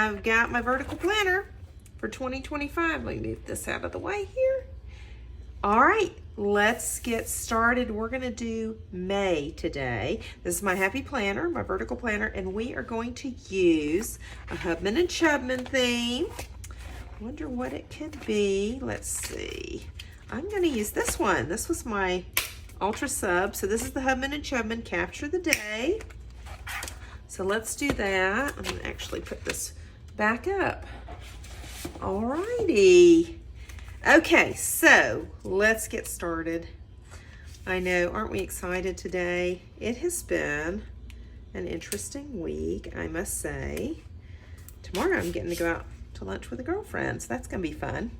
I've got my vertical planner for 2025. Let me move this out of the way here. All right, let's get started. We're gonna do May today. This is my happy planner, my vertical planner, and we are going to use a Hubman and Chubgirl theme. Wonder what it could be. Let's see. I'm gonna use this one. This was my Ultra Sub. So this is the Hubman and Chubgirl Capture the Day. So let's do that. I'm gonna actually put this back up. All righty. Okay, so let's get started. I know, aren't we excited today? It has been an interesting week, I must say. Tomorrow I'm getting to go out to lunch with a girlfriend, so that's gonna be fun.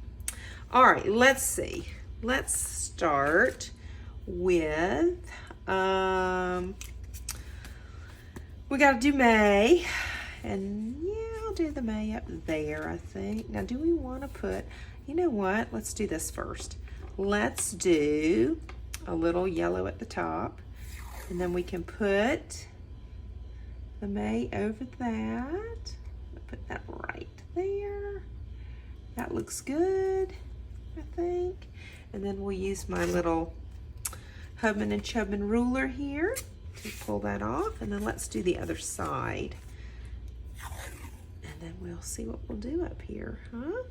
All right, let's see. Let's start with, we gotta do May, and yeah, I'll do the May up there, I think. Now, do we wanna put, you know what? Let's do this first. Let's do a little yellow at the top, and then we can put the May over that. Put that right there. That looks good, I think. And then we'll use my little Hubman and Chubgirl ruler here to pull that off. And then let's do the other side. And then we'll see what we'll do up here, huh?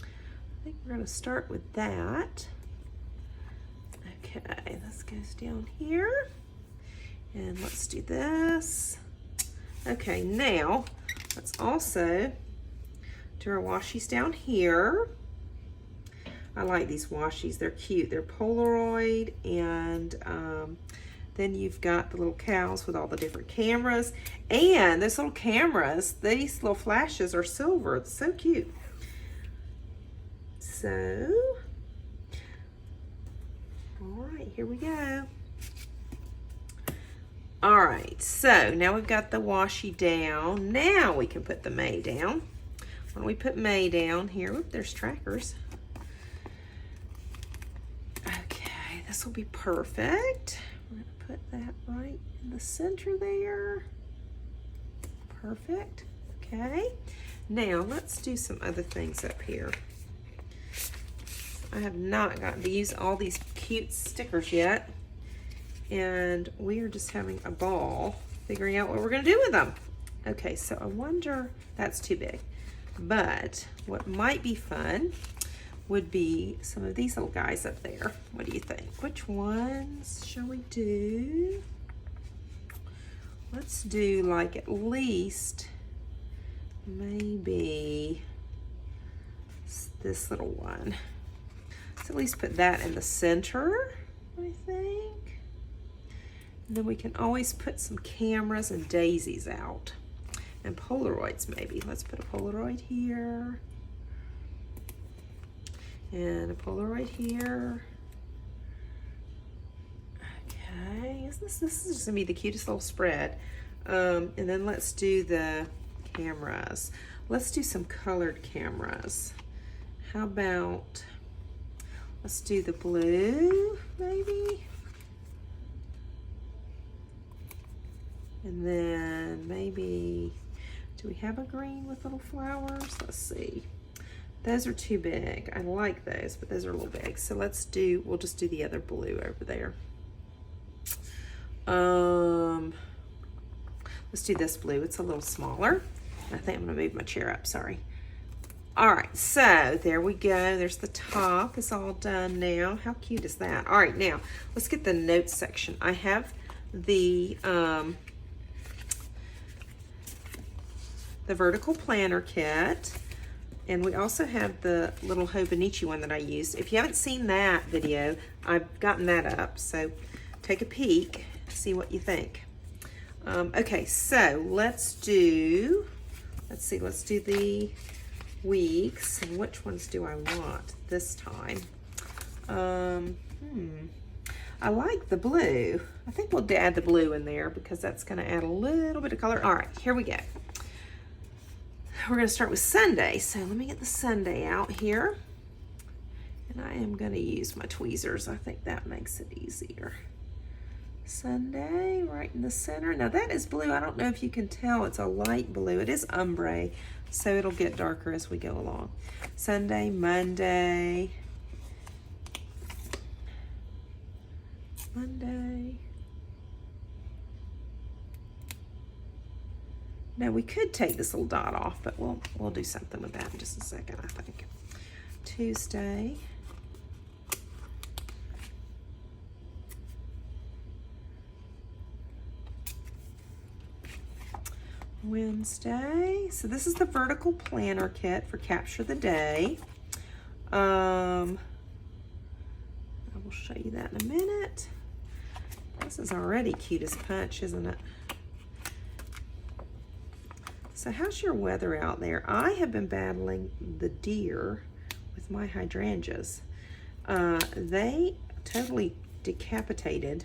I think we're gonna start with that. Okay, this goes down here. And let's do this. Okay, now let's also do our washies down here. I like these washies, they're cute. They're Polaroid, and then you've got the little cows with all the different cameras. And those little cameras, these little flashes are silver. It's so cute. So, all right, here we go. All right, so now we've got the washi down. Now we can put the May down. When we put May down here, oop, there's trackers. Okay, this will be perfect. We're gonna put that right in the center there. Perfect, okay. Now let's do some other things up here. I have not gotten to use all these cute stickers yet, and we are just having a ball figuring out what we're gonna do with them. Okay, so I wonder, that's too big, but what might be fun would be some of these little guys up there. What do you think? Which ones shall we do? Let's do like at least maybe this little one. So at least put that in the center, I think. And then we can always put some cameras and daisies out. And Polaroids maybe. Let's put a Polaroid here. And a Polaroid here. Okay, this is just gonna be the cutest little spread. And then let's do the cameras. Let's do some colored cameras. How about, let's do the blue, maybe. And then maybe, do we have a green with little flowers? Let's see. Those are too big. I like those, but those are a little big. So let's do, we'll just do the other blue over there. Let's do this blue. It's a little smaller. I think I'm gonna move my chair up, sorry. All right, so there we go. There's the top, it's all done now. How cute is that? All right, now let's get the notes section. I have the vertical planner kit, and we also have the little Hobonichi one that I used. If you haven't seen that video, I've gotten that up, so take a peek, see what you think. Okay, so let's do the weeks, and which ones do I want this time? I like the blue. I think we'll add the blue in there because that's gonna add a little bit of color. All right, here we go. We're gonna start with Sunday. So let me get the Sunday out here. And I am gonna use my tweezers. I think that makes it easier. Sunday, right in the center. Now that is blue. I don't know if you can tell. It's a light blue. It is ombre, so it'll get darker as we go along. Sunday, Monday, Monday. Now we could take this little dot off, but we'll do something with that in just a second, I think. Tuesday. Wednesday. So this is the vertical planner kit for Capture the Day. I will show you that in a minute. This is already cute as punch, isn't it? So how's your weather out there? I have been battling the deer with my hydrangeas. They totally decapitated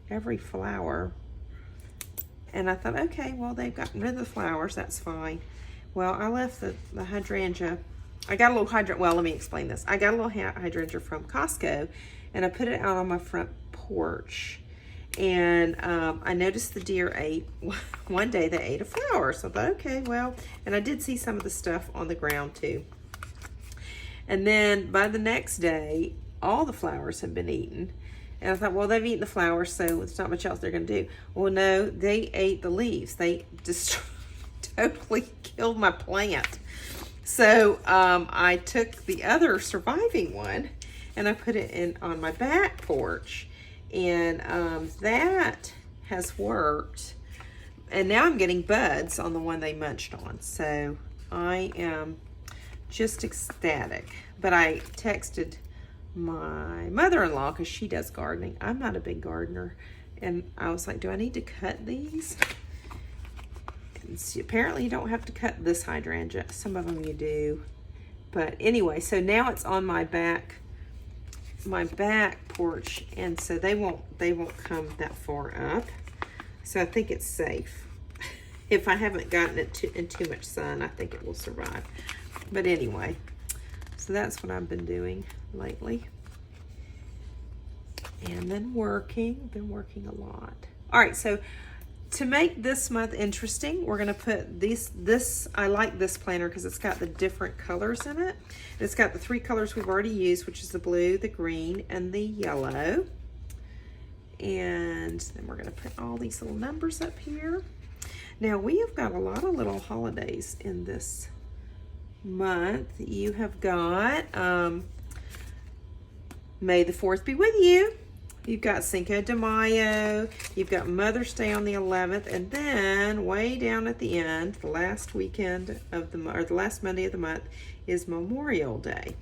every flower. And I thought, okay, well, they've gotten rid of the flowers. That's fine. Well, I left the hydrangea. I got a little hydrangea. Well, let me explain this. I got a little hydrangea from Costco, and I put it out on my front porch. And I noticed the deer ate, one day they ate a flower. So I thought, okay, well, and I did see some of the stuff on the ground too. And then by the next day, all the flowers had been eaten. And I thought, well, they've eaten the flowers, so there's not much else they're going to do. Well, no, they ate the leaves. They just totally killed my plant. So I took the other surviving one, and I put it in on my back porch. And that has worked. And now I'm getting buds on the one they munched on. So I am just ecstatic. But I texted my mother-in-law, because she does gardening. I'm not a big gardener, and I was like, do I need to cut these? And see, apparently you don't have to cut this hydrangea. Some of them you do, but anyway, so now it's on my back porch, and so they won't come that far up, so I think it's safe. If I haven't gotten it in too much sun, I think it will survive. But anyway, so that's what I've been doing lately. And then been working a lot. All right, so to make this month interesting, we're gonna put this, I like this planner because it's got the different colors in it. It's got the 3 colors we've already used, which is the blue, the green, and the yellow. And then we're gonna put all these little numbers up here. Now we have got a lot of little holidays in this month. You have got May the 4th be with you. You've got Cinco de Mayo. You've got Mother's Day on the 11th, and then way down at the end, the last weekend of the last Monday of the month is Memorial Day.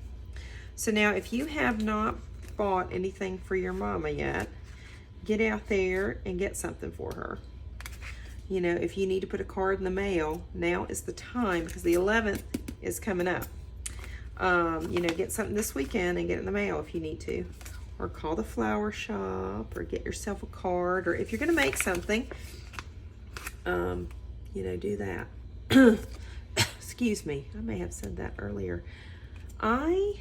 So now, if you have not bought anything for your mama yet, get out there and get something for her. You know, if you need to put a card in the mail, now is the time, because the 11th is coming up. You know, get something this weekend and get it in the mail if you need to. Or call the flower shop, or get yourself a card, or if you're gonna make something, you know, do that. Excuse me, I may have said that earlier. I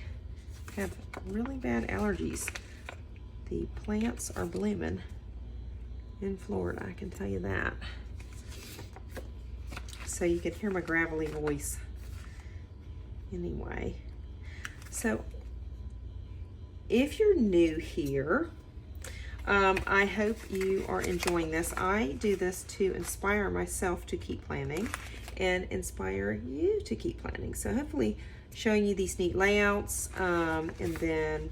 have really bad allergies. The plants are blooming in Florida, I can tell you that. So you can hear my gravelly voice. Anyway, so if you're new here, I hope you are enjoying this. I do this to inspire myself to keep planning and inspire you to keep planning. So hopefully showing you these neat layouts, and then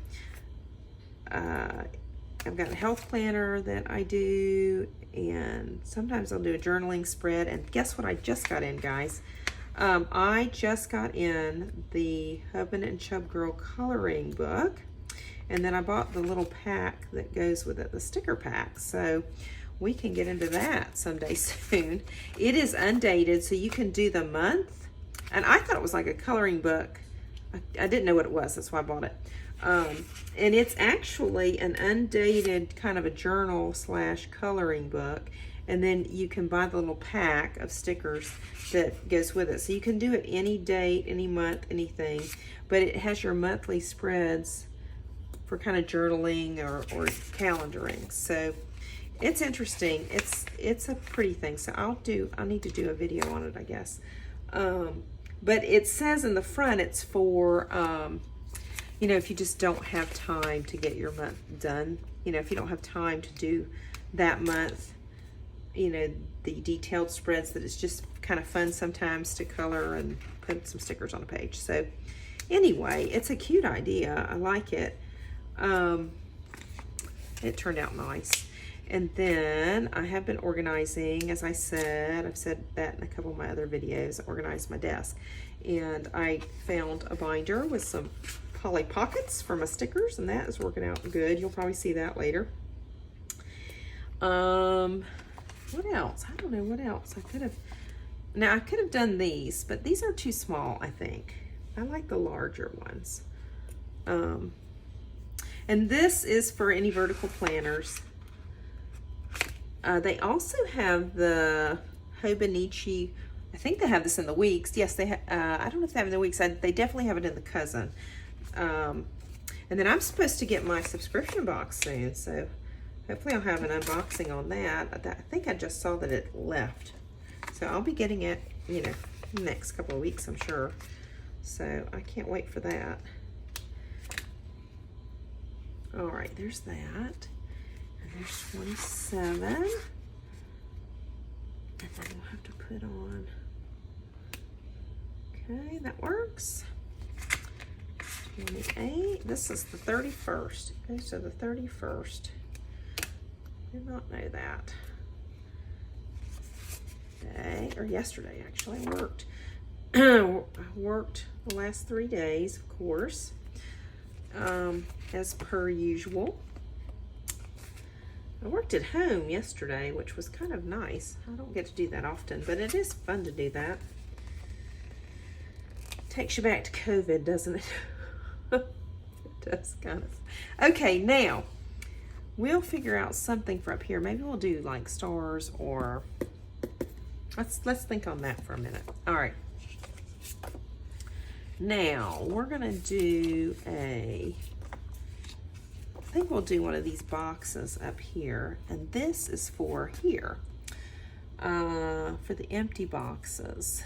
I've got a health planner that I do, and sometimes I'll do a journaling spread. And guess what I just got in, guys? I just got in the Hubman and Chubgirl coloring book. And then I bought the little pack that goes with it, the sticker pack. So we can get into that someday soon. It is undated, so you can do the month. And I thought it was like a coloring book. I didn't know what it was, that's why I bought it. And it's actually an undated kind of a journal / coloring book. And then you can buy the little pack of stickers that goes with it. So you can do it any date, any month, anything. But it has your monthly spreads for kind of journaling or calendaring. So it's interesting. It's a pretty thing. So I need to do a video on it, I guess. But it says in the front it's for, you know, if you just don't have time to get your month done, you know, if you don't have time to do that month, you know, the detailed spreads, that it's just kind of fun sometimes to color and put some stickers on a page. So anyway, it's a cute idea. I like it. It turned out nice. And then I have been organizing, as I said, I've said that in a couple of my other videos, organized my desk. And I found a binder with some poly pockets for my stickers, and that is working out good. You'll probably see that later. What else? I don't know what else. I could have done these, but these are too small, I think. I like the larger ones. And this is for any vertical planners. They also have the Hobonichi. I think they have this in the weeks. Yes, they have. I don't know if they have it in the weeks. They definitely have it in the cousin. And then I'm supposed to get my subscription box soon, so hopefully I'll have an unboxing on that. I think I just saw that it left. So I'll be getting it, you know, next couple of weeks, I'm sure. So I can't wait for that. All right, there's that. And there's 27. And then we'll have to put on. Okay, that works. 28. This is the 31st. It goes to the 31st. Did not know that. Today, or yesterday actually, I worked. I worked the last 3 days, of course, as per usual. I worked at home yesterday, which was kind of nice. I don't get to do that often, but it is fun to do that. Takes you back to COVID, doesn't it? It does, kind of. Okay, now we'll figure out something for up here. Maybe we'll do like stars, or let's think on that for a minute. All right. Now we're gonna do I think we'll do one of these boxes up here, and this is for here, for the empty boxes.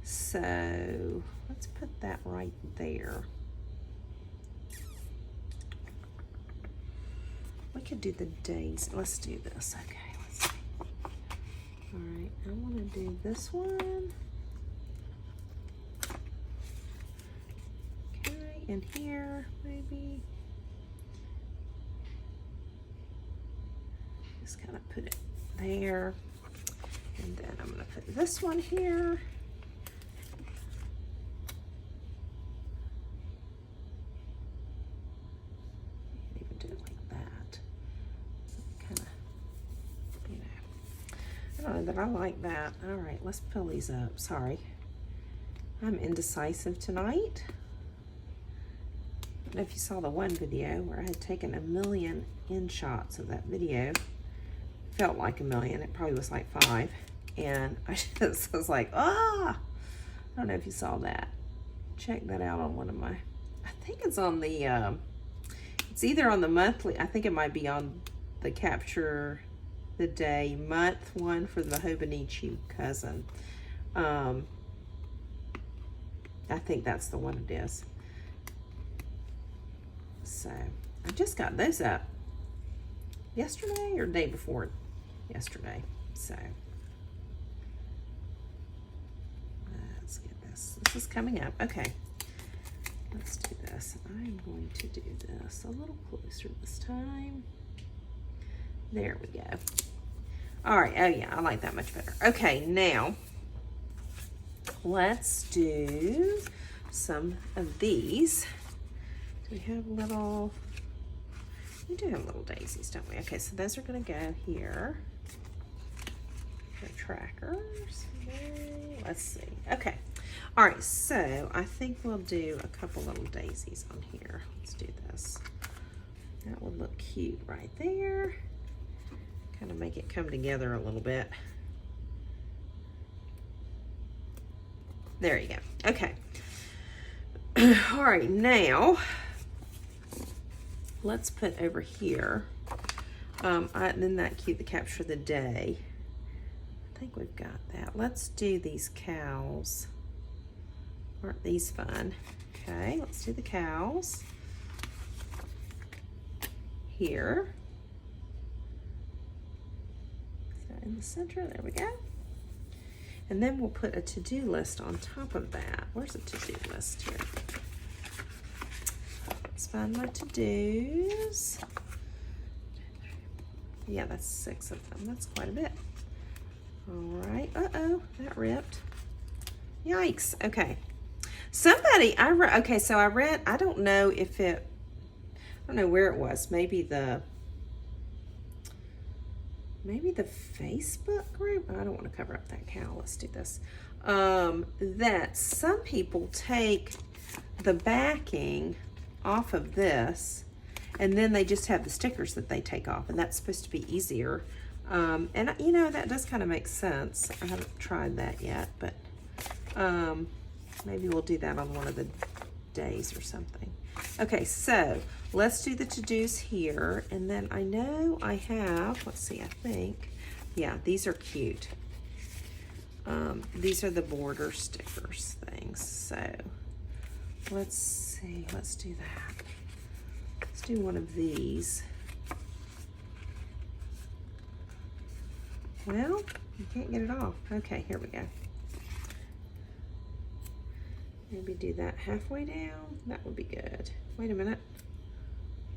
So let's put that right there. We could do the days. Let's do this. Okay, let's see. All right, I want to do this one. Okay, and here maybe. Just kind of put it there. And then I'm going to put this one here. That I like that. All right, let's pull these up. Sorry, I'm indecisive tonight. I don't know if you saw the one video where I had taken 1,000,000 in shots of that video. Felt like 1,000,000. It probably was like 5. And I just was like, ah! I don't know if you saw that. Check that out on one of my, I think it's on the, it's either on the monthly, I think it might be on the Capture the Day month one for the Hobonichi cousin. I think that's the one it is. So I just got those up yesterday or the day before yesterday. So let's get this. This is coming up. Okay, let's do this. I'm going to do this a little closer this time. There we go. All right. Oh, yeah. I like that much better. Okay. Now, let's do some of these. Do we have little... We do have little daisies, don't we? Okay. So those are going to go here. The trackers. Let's see. Okay. All right. So I think we'll do a couple little daisies on here. Let's do this. That would look cute right there. Kind of make it come together a little bit. There you go. Okay. All right, now let's put over here. Isn't that cute, the capture the day? I think we've got that. Let's do these cows. Aren't these fun? Okay, let's do the cows. Here. So in the center, there we go. And then we'll put a to-do list on top of that. Where's the to-do list here? Let's find my to-dos. Yeah, that's 6 of them. That's quite a bit. All right. Uh-oh, that ripped. Yikes. Okay. Somebody, okay, so I read, I don't know if it, I don't know where it was. Maybe the Facebook group. I don't want to cover up that cow. Let's do this. That some people take the backing off of this, and then they just have the stickers that they take off, and that's supposed to be easier. And you know, that does kind of make sense. I haven't tried that yet, but maybe we'll do that on one of the days or something. Okay, so let's do the to-dos here, and then I know I have, let's see, I think, yeah, these are cute. These are the border stickers things, so let's see, let's do that. Let's do one of these. Well, you can't get it off. Okay, here we go. Maybe do that halfway down. That would be good. Wait a minute.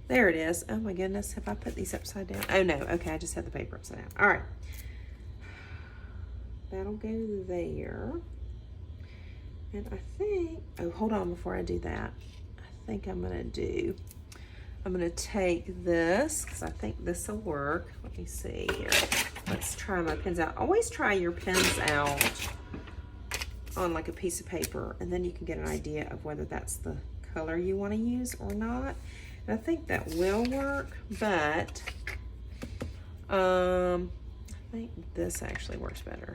There it is. Oh my goodness, have I put these upside down? Oh no, okay, I just had the paper upside down. All right. That'll go there. And I think, oh, hold on before I do that. I think I'm gonna take this, because I think this will work. Let me see here. Let's try my pens out. Always try your pens out on like a piece of paper, and then you can get an idea of whether that's the color you want to use or not. And I think that will work, but I think this actually works better.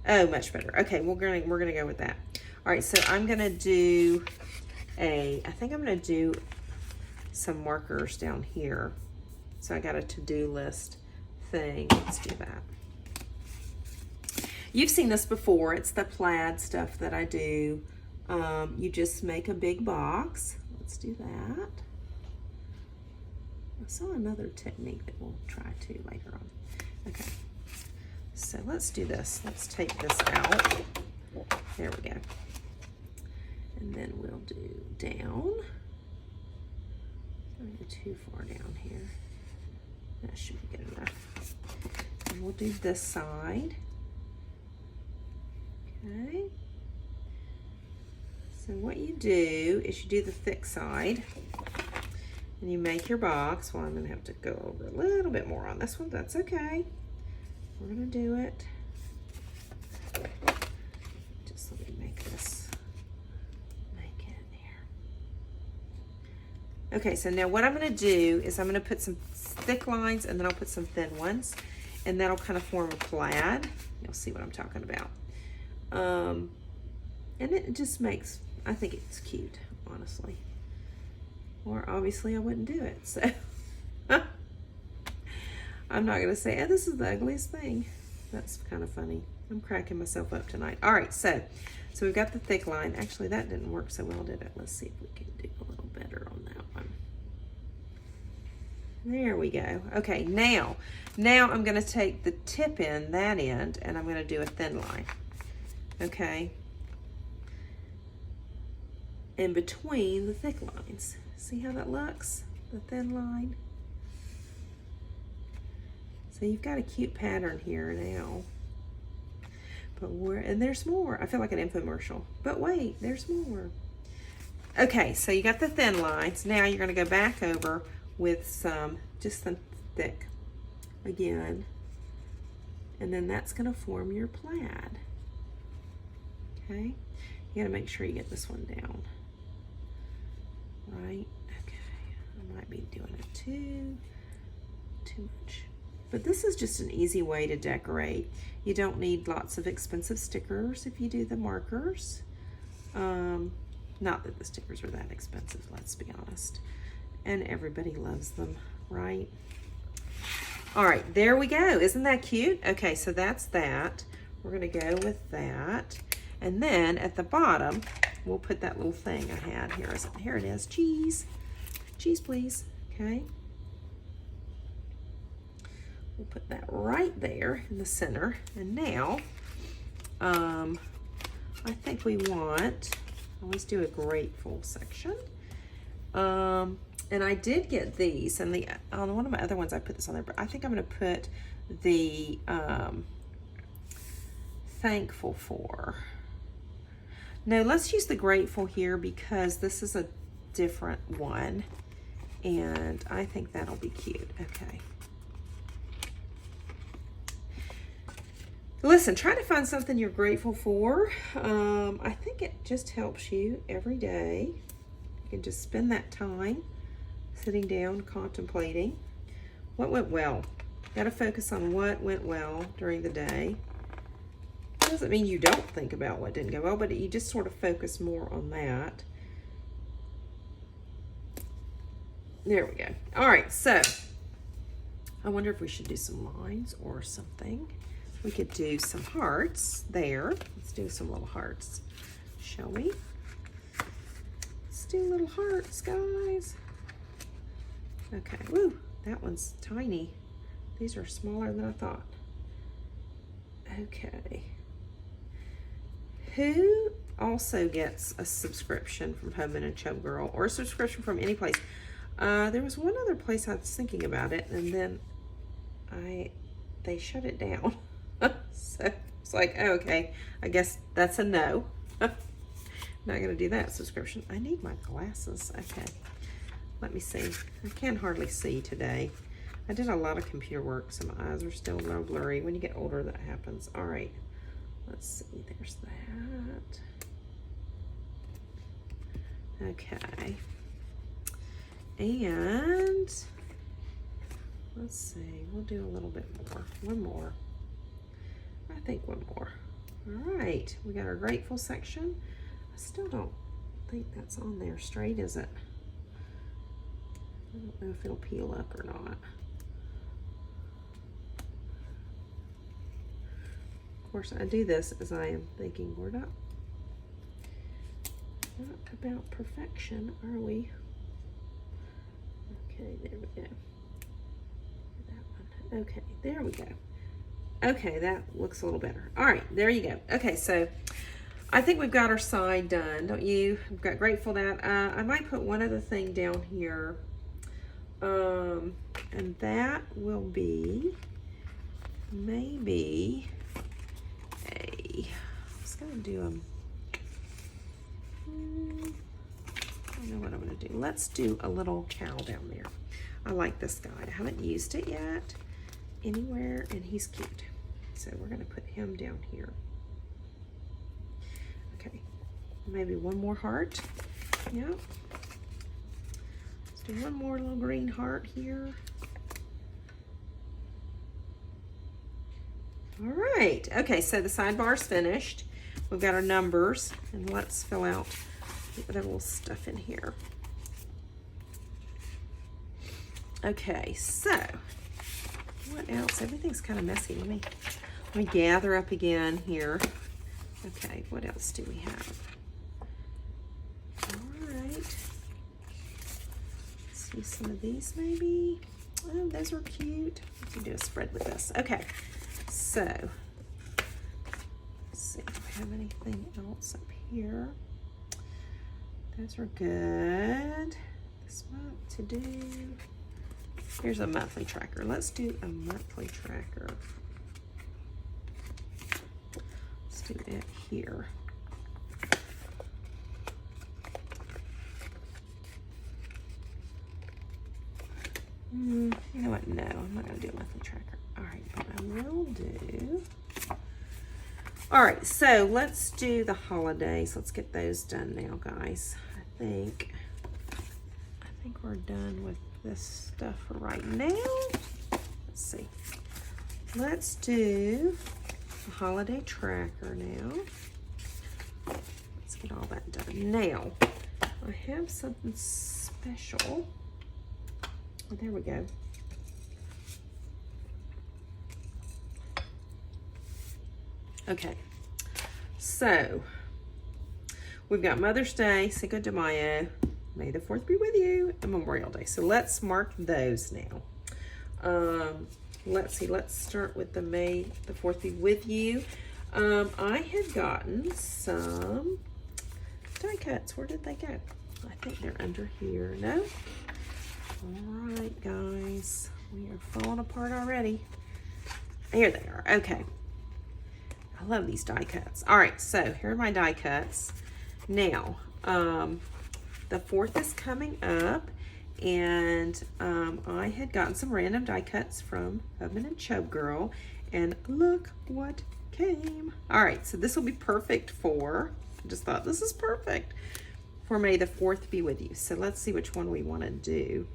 Oh, much better. Okay, we're gonna go with that. All right, so I'm gonna do I think I'm gonna do some markers down here. So I got a to-do list thing. Let's do that. You've seen this before. It's the plaid stuff that I do. You just make a big box. Let's do that. I saw another technique that we'll try too later on. Okay, so let's do this. Let's take this out. There we go. And then we'll do down. Don't go too far down here. That should be good enough. And we'll do this side. Okay. So what you do is you do the thick side, and you make your box. Well, I'm going to have to go over a little bit more on this one. That's okay. We're going to do it. Just let me make this. Make it here. Okay, so now what I'm going to do is I'm going to put some thick lines, and then I'll put some thin ones, and that'll kind of form a plaid. You'll see what I'm talking about. And it just makes, I think it's cute, honestly. Or obviously I wouldn't do it, so. I'm not gonna say, oh, this is the ugliest thing. That's kind of funny. I'm cracking myself up tonight. All right, so we've got the thick line. Actually, that didn't work so well, did it? Let's see if we can do a little better on that one. There we go. Okay, now I'm gonna take the tip end, that end, and I'm gonna do a thin line. Okay, in between the thick lines. See how that looks? The thin line. So you've got a cute pattern here now. But and there's more. I feel like an infomercial. But wait, there's more. Okay, so you got the thin lines. Now you're gonna go back over with just some thick again. And then that's gonna form your plaid. Okay, you gotta make sure you get this one down. Right, okay, I might be doing it too much. But this is just an easy way to decorate. You don't need lots of expensive stickers if you do the markers. Not that the stickers are that expensive, let's be honest. And everybody loves them, right? All right, there we go. Isn't that cute? Okay, so that's that. We're gonna go with that. And then at the bottom, we'll put that little thing I had here. Here it is, cheese. Cheese, please, okay? We'll put that right there in the center. And now, I think we want, I always do a grateful section. And I did get these, and on one of my other ones I put this on there, but I think I'm gonna put the thankful for. No, let's use the grateful here because this is a different one, and I think that'll be cute. Okay. Listen, try to find something you're grateful for. I think it just helps you every day. You can just spend that time sitting down, contemplating what went well. Got to focus on what went well during the day. Doesn't mean you don't think about what didn't go well, but you just sort of focus more on that. There we go. All right, so I wonder if we should do some lines or something. We could do some hearts there. Let's do some little hearts, shall we? Let's do little hearts, guys. Okay, woo, that one's tiny. These are smaller than I thought. Okay. Who also gets a subscription from Hubman and Chubgirl, or a subscription from any place? There was one other place I was thinking about it, and then they shut it down. So it's like, oh, okay, I guess that's a no. Not gonna do that subscription. I need my glasses. Okay, let me see. I can hardly see today. I did a lot of computer work, so my eyes are still a little blurry. When you get older, that happens. All right, let's see. There's that. Okay, and let's see. We'll do a little bit more. One more. I think one more. All right, we got our grateful section. I still don't think that's on there straight, is it? I don't know if it'll peel up or not. Of course, I do this as I am thinking. We're not about perfection, are we? Okay, there we go. That one. Okay, there we go. Okay, that looks a little better. All right, there you go. Okay, so I think we've got our side done, don't you? We've got grateful that. I might put one other thing down here. And that will be maybe I was gonna do I don't know what I'm gonna do. Let's do a little cow down there. I like this guy. I haven't used it yet anywhere, and he's cute. So we're gonna put him down here. Okay, maybe one more heart. Yep. Let's do one more little green heart here. All right, okay, so the sidebar's finished. We've got our numbers, and let's fill out the other little stuff in here. Okay, so what else? Everything's kind of messy. Let me gather up again here. Okay, what else do we have? All right. Let's do some of these maybe. Oh, those are cute. We can do a spread with this. Okay, so let's see if I have anything else up here. Those are good. This month to do. Here's a monthly tracker. Let's do a monthly tracker. Let's do it here. You know what? No, I'm not going to do a monthly tracker. All right, but I will do. All right, so let's do the holidays. Let's get those done now, guys. I think we're done with this stuff for right now. Let's see. Let's do a holiday tracker now. Let's let's get all that done. Now, I have something special. Oh, there we go. Okay, so we've got Mother's Day, Cinco de Mayo, May the 4th be with you, and Memorial Day. So let's mark those now. Let's see, let's start with the May the 4th be with you. I had gotten some die cuts. Where did they go? I think they're under here. No? All right, guys. We are falling apart already. Here they are. Okay. I love these die cuts. All right, so here are my die cuts. Now, the 4th is coming up, and I had gotten some random die cuts from Hubman and Chubgirl, and look what came. All right, so this will be perfect for, I just thought this is perfect for May the 4th be with you. So let's see which one we want to do.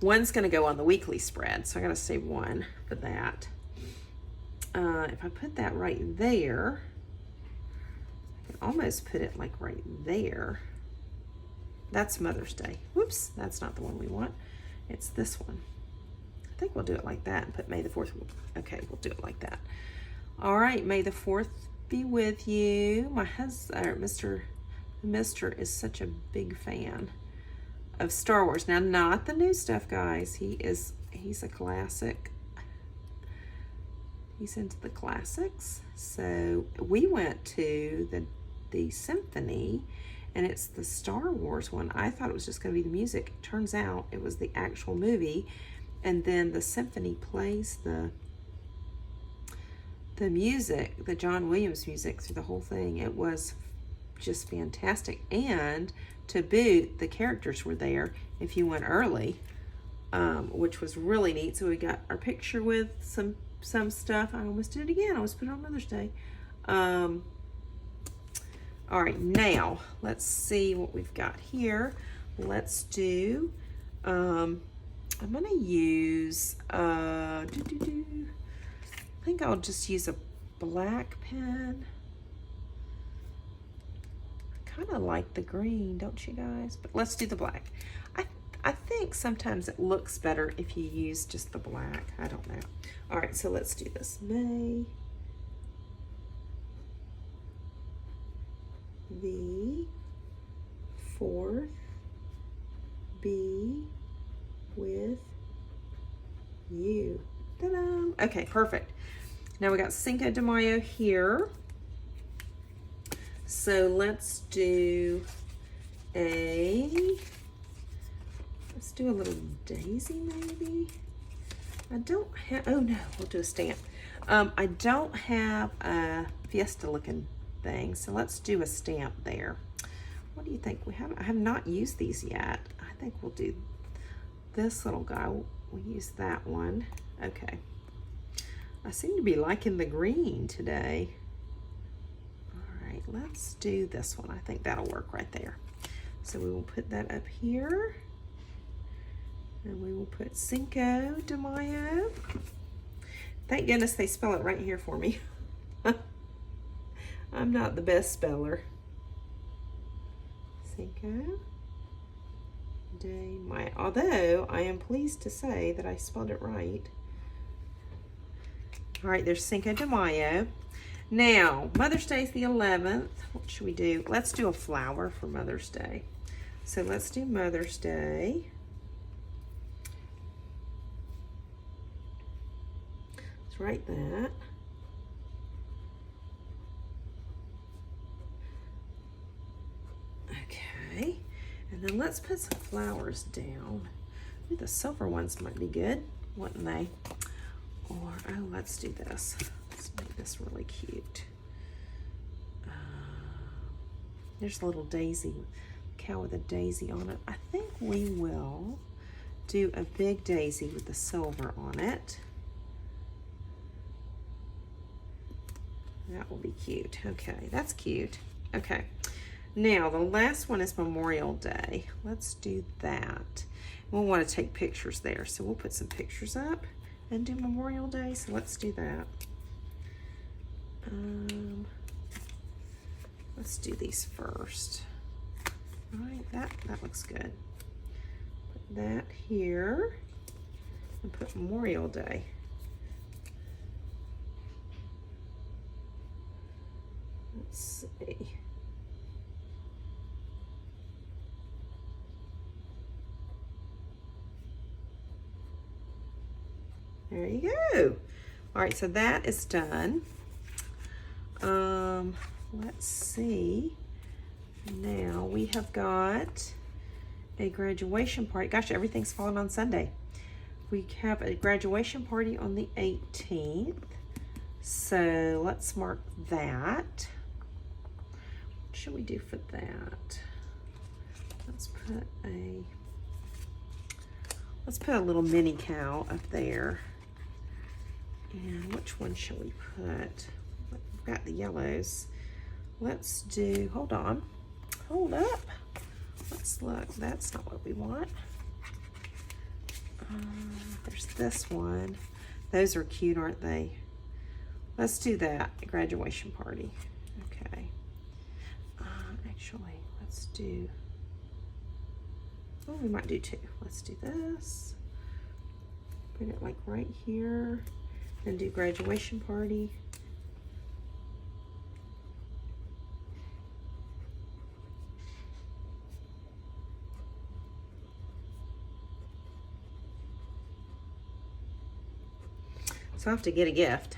One's going to go on the weekly spread, so I got to save one for that. If I put that right there, I can almost put it like right there. That's Mother's Day. Whoops, that's not the one we want. It's this one. I think we'll do it like that and put May the 4th. Okay, we'll do it like that. All right, May the 4th be with you. My husband, Mr. is such a big fan of Star Wars. Now, not the new stuff, guys. He's a classic. He's into the classics. So we went to the symphony, and it's the Star Wars one. I thought it was just going to be the music. Turns out it was the actual movie, and then the symphony plays the music, the John Williams music through the whole thing. It was just fantastic, and to boot, the characters were there if you went early, which was really neat. So we got our picture with some stuff. I almost did it again. I almost put it on Mother's Day. All right, now let's see what we've got here. Let's do, I'm gonna use, I think I'll just use a black pen. I kind of like the green, don't you guys? But let's do the black. I think sometimes it looks better if you use just the black. I don't know. All right, so let's do this. May the 4th be with you. Ta-da! Okay, perfect. Now we got Cinco de Mayo here. So let's do a little daisy maybe. I don't have, oh no, we'll do a stamp. I don't have a Fiesta looking thing, so let's do a stamp there. What do you think? I have not used these yet. I think we'll do this little guy. We'll use that one. Okay. I seem to be liking the green today. All right, let's do this one. I think that'll work right there. So we will put that up here. And we will put Cinco de Mayo. Thank goodness they spell it right here for me. I'm not the best speller. Cinco de Mayo. Although I am pleased to say that I spelled it right. All right, there's Cinco de Mayo. Now, Mother's Day is the 11th. What should we do? Let's do a flower for Mother's Day. So let's do Mother's Day. Let's write that. Okay, and then let's put some flowers down. Ooh, the silver ones might be good, wouldn't they? Or, oh, let's do this. Let's make this really cute. There's a little daisy, cow with a daisy on it. I think we will do a big daisy with the silver on it. That will be cute. Okay, that's cute. Okay, now the last one is Memorial Day. Let's do that. We'll want to take pictures there, so we'll put some pictures up and do Memorial Day. So let's do that. let's do these first. All right, that looks good. Put that here and put Memorial Day. Let's see. There you go. All right, so that is done. Let's see. Now we have got a graduation party. Gosh, everything's falling on Sunday. We have a graduation party on the 18th. So let's mark that. What should we do for that? Let's put a little mini cow up there. And which one shall we put? We've got the yellows. Let's do, hold on, hold up. Let's look, that's not what we want. There's this one. Those are cute, aren't they? Let's do that, graduation party. Okay. Actually, let's do, oh, we might do two. Let's do this. Put it like right here. And do graduation party. So I have to get a gift.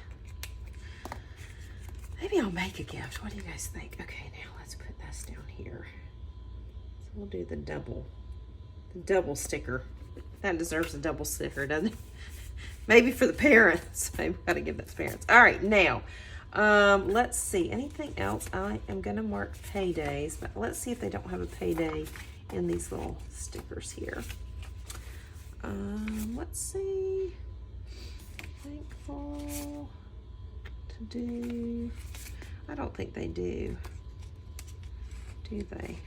Maybe I'll make a gift. What do you guys think? Okay, now let's put this down here. So we'll do the double sticker. That deserves a double sticker, doesn't it? Maybe for the parents. Maybe we gotta give that to parents. All right, now, let's see. Anything else? I am gonna mark paydays, but let's see if they don't have a payday in these little stickers here. Let's see. Thankful to do. I don't think they do. Do they?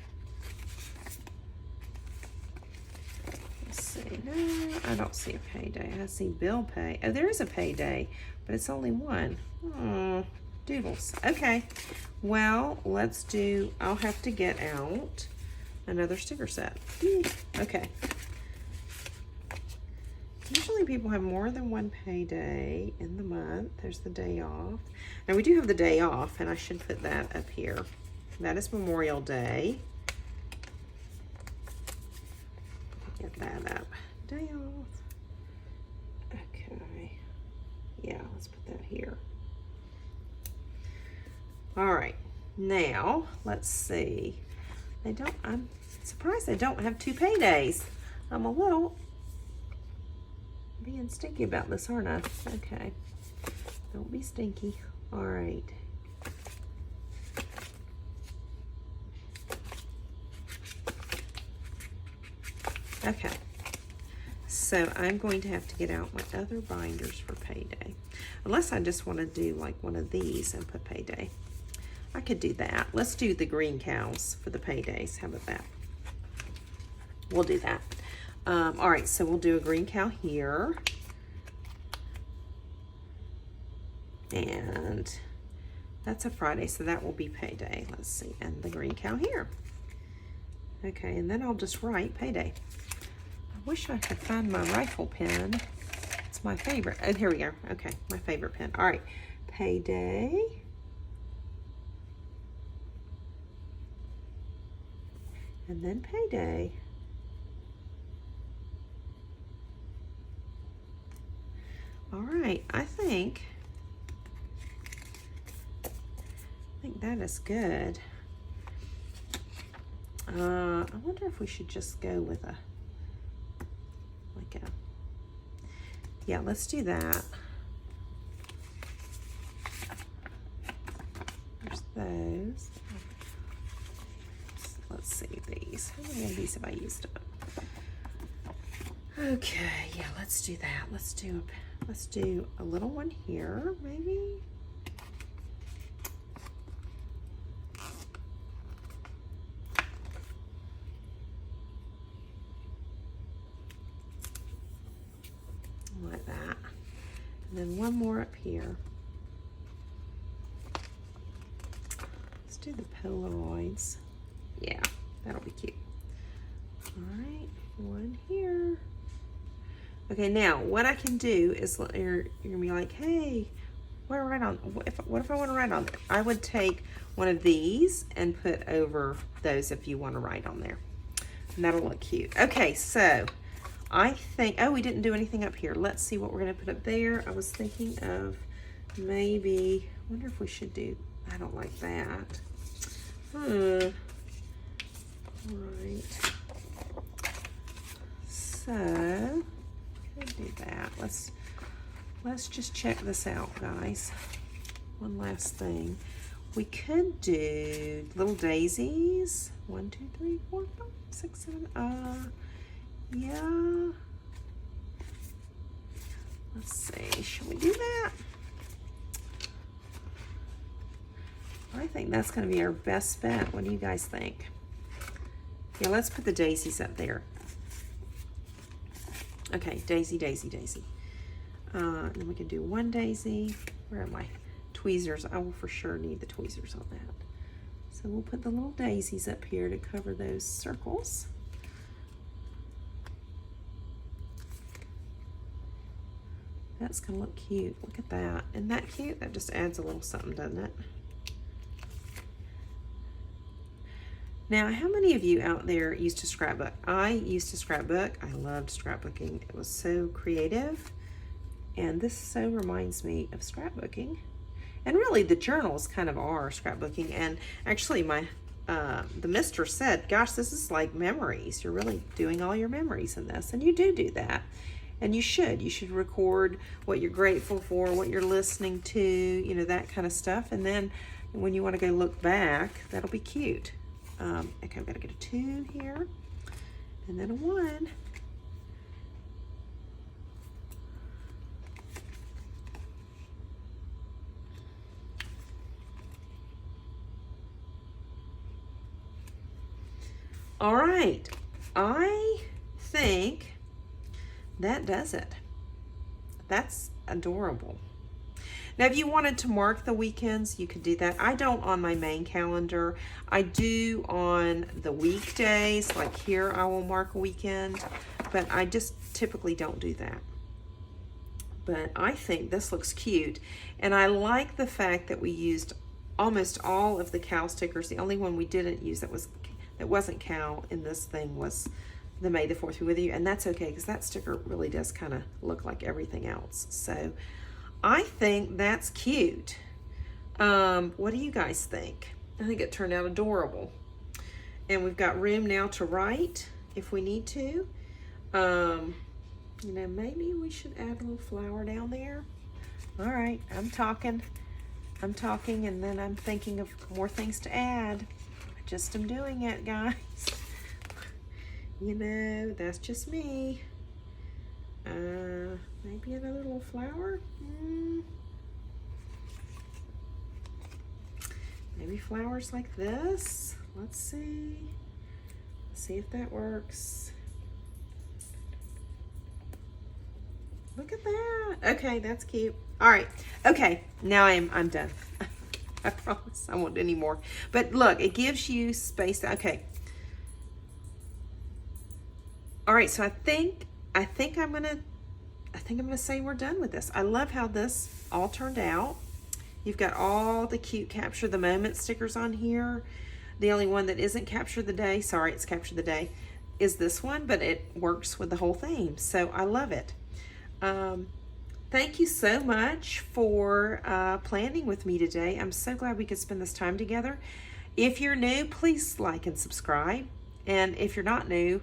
No, I don't see a payday. I see bill pay. Oh, there is a payday, but it's only one. Oh, doodles. Okay. Well, let's do, I'll have to get out another sticker set. Okay. Usually people have more than one payday in the month. There's the day off. Now we do have the day off, and I should put that up here. That is Memorial Day. Get that up. Day off. Okay. Yeah, let's put that here. All right. Now, let's see. I'm surprised they don't have two paydays. I'm a little being stinky about this, aren't I? Okay. Don't be stinky. All right. Okay, so I'm going to have to get out my other binders for payday. Unless I just want to do like one of these and put payday. I could do that. Let's do the green cows for the paydays. How about that? We'll do that. All right, so we'll do a green cow here. And that's a Friday, so that will be payday. Let's see, and the green cow here. Okay, and then I'll just write payday. I wish I could find my rifle pen. It's my favorite. Oh, here we go. Okay, my favorite pen. All right, payday. And then payday. All right, I think that is good. I wonder if we should just go with yeah, let's do that. There's those. Let's see these. How many of these have I used up? Okay, yeah, let's do that. Let's do a little one here, maybe. Like that. And then one more up here. Let's do the Polaroids. Yeah, that'll be cute. All right, one here. Okay, now what I can do is you're gonna be like, hey, what do I write on? What if I want to write on there? I would take one of these and put over those if you want to write on there. And that'll look cute. Okay, so I think, oh, we didn't do anything up here. Let's see what we're gonna put up there. I was thinking of maybe, I wonder if we should do, I don't like that. All right. So, could do that. Let's just check this out, guys. One last thing. We could do little daisies. 1, 2, 3, 4, 5, 6, 7. Yeah. Let's see. Should we do that? I think that's going to be our best bet. What do you guys think? Yeah, let's put the daisies up there. Okay, daisy, daisy, daisy. And then we can do one daisy. Where are my tweezers? I will for sure need the tweezers on that. So we'll put the little daisies up here to cover those circles. That's gonna look cute. Look at that. Isn't that cute? That just adds a little something, doesn't it? Now, how many of you out there used to scrapbook? I used to scrapbook. I loved scrapbooking. It was so creative. And this so reminds me of scrapbooking. And really, the journals kind of are scrapbooking. And actually, the mister said, gosh, this is like memories. You're really doing all your memories in this. And you do that. And you should. You should record what you're grateful for, what you're listening to, you know, that kind of stuff. And then when you want to go look back, that'll be cute. Okay, I've got to get a 2 here, and then a 1. All right, I think that does it. That's adorable. Now, if you wanted to mark the weekends, you could do that. I don't on my main calendar. I do on the weekdays, like here I will mark a weekend, but I just typically don't do that. But I think this looks cute, and I like the fact that we used almost all of the cow stickers. The only one we didn't use that wasn't cow in this thing was the May the 4th be with you, and that's okay because that sticker really does kind of look like everything else. So I think that's cute. What do you guys think? I think it turned out adorable. And we've got room now to write if we need to. You know, maybe we should add a little flower down there. All right, I'm talking, and then I'm thinking of more things to add. I just am doing it, guys. You know, that's just me. Maybe another little flower. Maybe flowers like this. Let's see. See if that works. Look at that. Okay, that's cute. All right. Okay, now I'm done. I promise I won't do any more. But look, it gives you space. Okay. All right, so I think I'm gonna say we're done with this. I love how this all turned out. You've got all the cute capture the moment stickers on here. The only one that isn't capture the day, sorry, it's capture the day, is this one, but it works with the whole theme. So I love it. Thank you so much for planning with me today. I'm so glad we could spend this time together. If you're new, please like and subscribe. And if you're not new,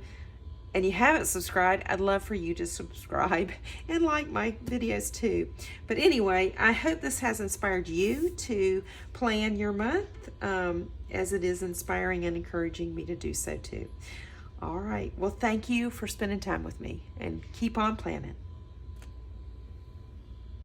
and you haven't subscribed, I'd love for you to subscribe and like my videos too. But anyway, I hope this has inspired you to plan your month as it is inspiring and encouraging me to do so too. All right, well, thank you for spending time with me, and keep on planning.